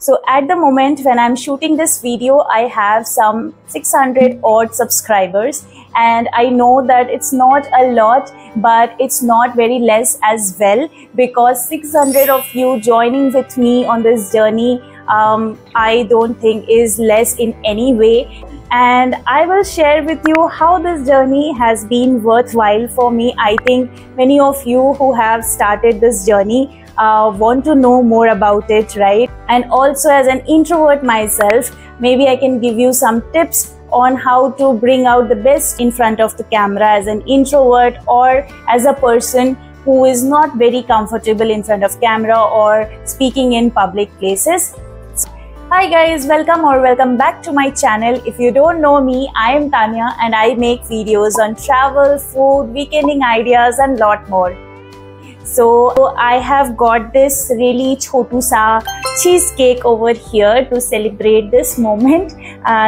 So at the moment when I'm shooting this video, I have some 600 odd subscribers, and I know that it's not a lot, but it's not very less as well, because 600 of you joining with me on this journey, I don't think is less in any way. And I will share with you how this journey has been worthwhile for me. I think many of you who have started this journey want to know more about it, right? And also, as an introvert myself, maybe I can give you some tips on how to bring out the best in front of the camera as an introvert, or as a person who is not very comfortable in front of camera or speaking in public places. Hi guys, welcome back to my channel. If you don't know me, I am Tanya and I make videos on travel, food, weekending ideas and lot more. So I have got this really chotu sa cheesecake over here to celebrate this moment.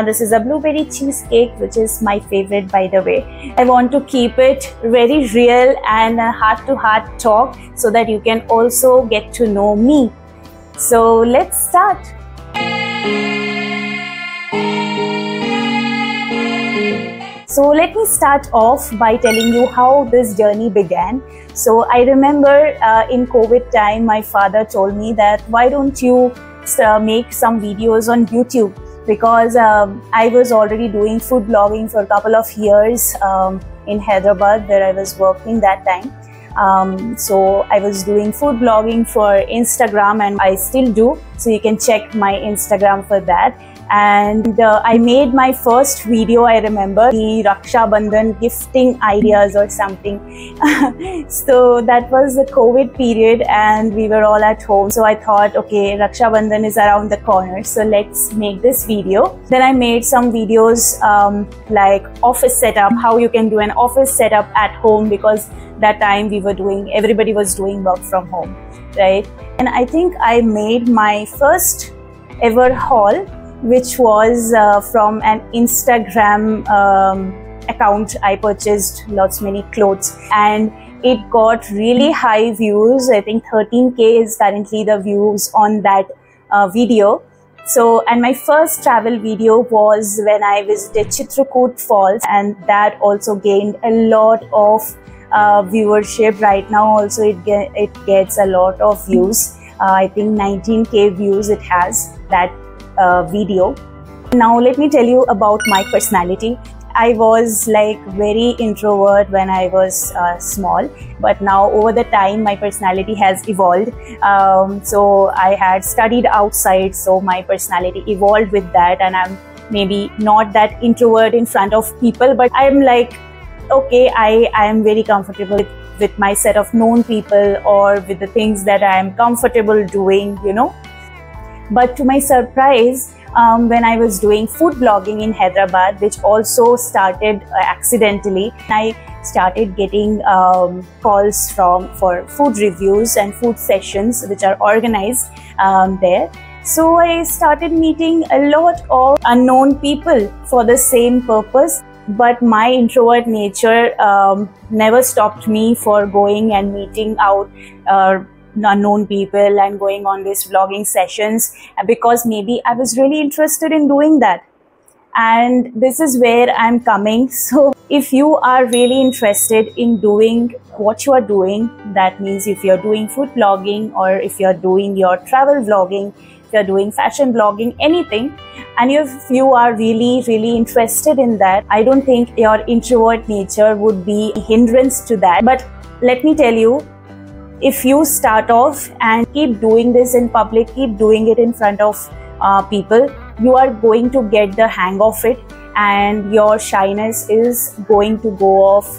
This is a blueberry cheesecake, which is my favorite, by the way. I want to keep it very real and heart-to-heart talk so that you can also get to know me. So let's start. So let me start off by telling you how this journey began. So I remember in COVID time, my father told me that why don't you make some videos on YouTube, because I was already doing food blogging for a couple of years in Hyderabad, where I was working that time. So I was doing food blogging for Instagram, and I still do, so you can check my Instagram for that. And I made my first video, I remember, the Raksha Bandhan gifting ideas or something. So that was the COVID period and we were all at home. So I thought, okay, Raksha Bandhan is around the corner, so let's make this video. Then I made some videos like office setup, how you can do an office setup at home, because that time everybody was doing work from home, right? And I think I made my first ever haul, which was from an Instagram account. I purchased many clothes and it got really high views. I think 13K is currently the views on that video. So, and my first travel video was when I visited Chitrakoot Falls, and that also gained a lot of viewership. Right now also it gets a lot of views. I think 19K views it has, that video. Now let me tell you about my personality. I was like very introvert when I was small, but now over the time my personality has evolved. So I had studied outside, so my personality evolved with that, and I'm maybe not that introvert in front of people, but I'm like, okay, I am very comfortable with my set of known people or with the things that I am comfortable doing, you know. But to my surprise, when I was doing food blogging in Hyderabad, which also started accidentally, I started getting calls for food reviews and food sessions which are organized there. So I started meeting a lot of unknown people for the same purpose. But my introvert nature never stopped me for going and meeting out unknown people and going on these vlogging sessions, because maybe I was really interested in doing that. And this is where I'm coming. So if you are really interested in doing what you are doing, that means if you're doing food blogging, or if you're doing your travel vlogging, if you're doing fashion blogging, anything, and if you are really interested in that, I don't think your introvert nature would be a hindrance to that. But let me tell you, if you start off and keep doing this in public, keep doing it in front of people, you are going to get the hang of it, and your shyness is going to go off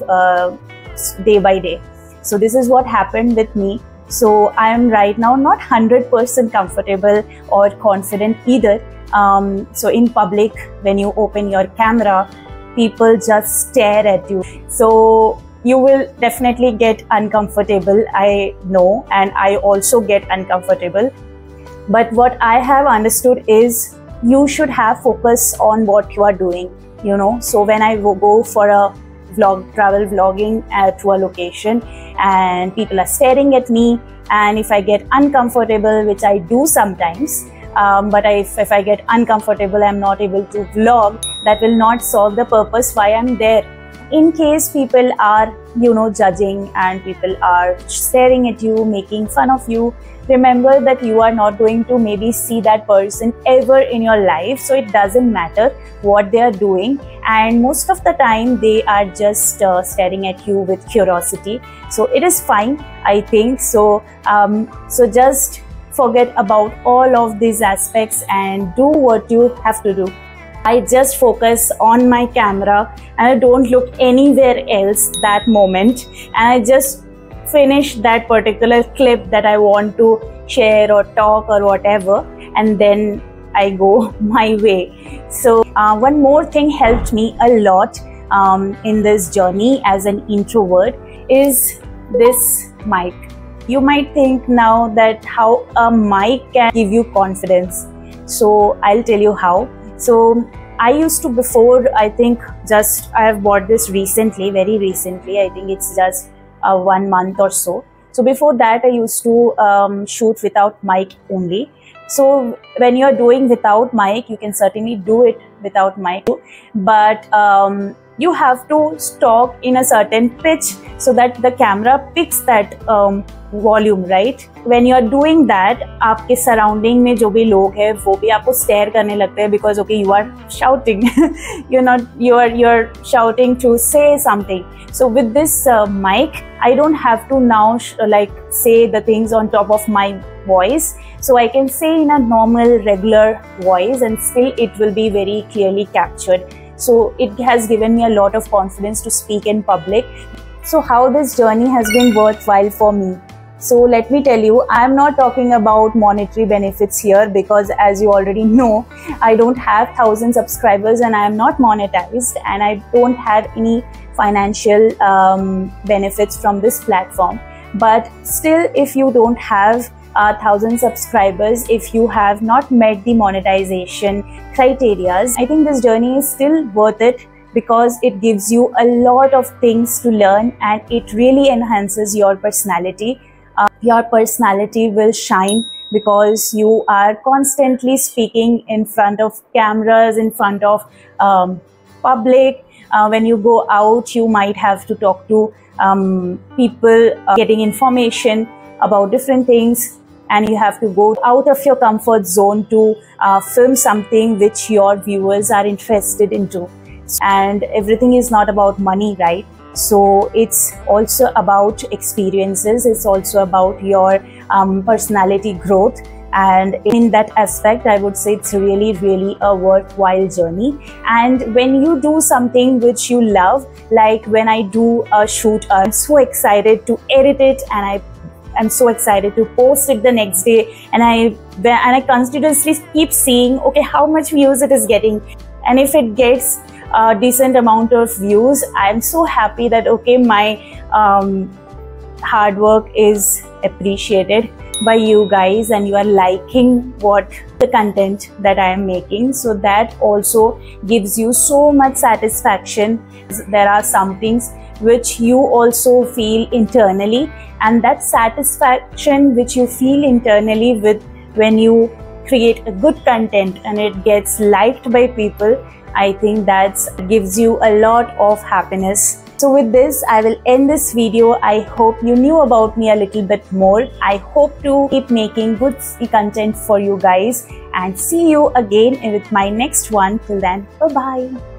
day by day. So this is what happened with me. So I am right now not 100% comfortable or confident either. So in public, when you open your camera, people just stare at you. So you will definitely get uncomfortable, I know, and I also get uncomfortable. But what I have understood is you should have focus on what you are doing, you know. So when I go for a travel vlogging to a location and people are staring at me, and if I get uncomfortable, which I do sometimes, but if I get uncomfortable, I'm not able to vlog, that will not solve the purpose why I'm there. In case people are, judging and people are staring at you, making fun of you, remember that you are not going to maybe see that person ever in your life. So it doesn't matter what they are doing, and most of the time they are just staring at you with curiosity. So it is fine, I think. So just forget about all of these aspects and do what you have to do. I just focus on my camera and I don't look anywhere else that moment, and I just finish that particular clip that I want to share or talk or whatever, and then I go my way. So one more thing helped me a lot in this journey as an introvert is this mic. You might think now that how a mic can give you confidence. So I'll tell you how. So I used to, before, I think I have bought this recently, very recently, I think it's just 1 month or so. So before that I used to shoot without mic only. So when you're doing without mic, you can certainly do it without mic, but you have to talk in a certain pitch so that the camera picks that volume, right? When you are doing that, आपके surrounding में जो भी लोग हैं वो भी आपको stare करने लगते हैं, because okay, you are shouting, you're shouting to say something. So with this mic, I don't have to now like say the things on top of my voice. So I can say in a normal regular voice and still it will be very clearly captured. So it has given me a lot of confidence to speak in public. So how this journey has been worthwhile for me. So let me tell you, I am not talking about monetary benefits here, because as you already know, I don't have 1,000 subscribers and I am not monetized, and I don't have any financial benefits from this platform. But still, if you don't have 1,000 subscribers, if you have not met the monetization criteria, I think this journey is still worth it, because it gives you a lot of things to learn and it really enhances your personality. Your personality will shine because you are constantly speaking in front of cameras, in front of public. When you go out, you might have to talk to people, getting information about different things, and you have to go out of your comfort zone to film something which your viewers are interested into. And everything is not about money, right? So it's also about experiences, it's also about your personality growth, and in that aspect I would say it's really a worthwhile journey. And when you do something which you love, like when I do a shoot, I'm so excited to edit it, and I'm so excited to post it the next day, and I continuously keep seeing, okay, how much views it is getting, and if it gets a decent amount of views, I'm so happy that okay, my hard work is appreciated by you guys and you are liking the content that I am making. So that also gives you so much satisfaction. There are some things which you also feel internally, and that satisfaction which you feel internally when you create a good content and it gets liked by people, I think that gives you a lot of happiness. So with this, I will end this video. I hope you knew about me a little bit more. I hope to keep making good content for you guys, and see you again with my next one. Till then, bye-bye.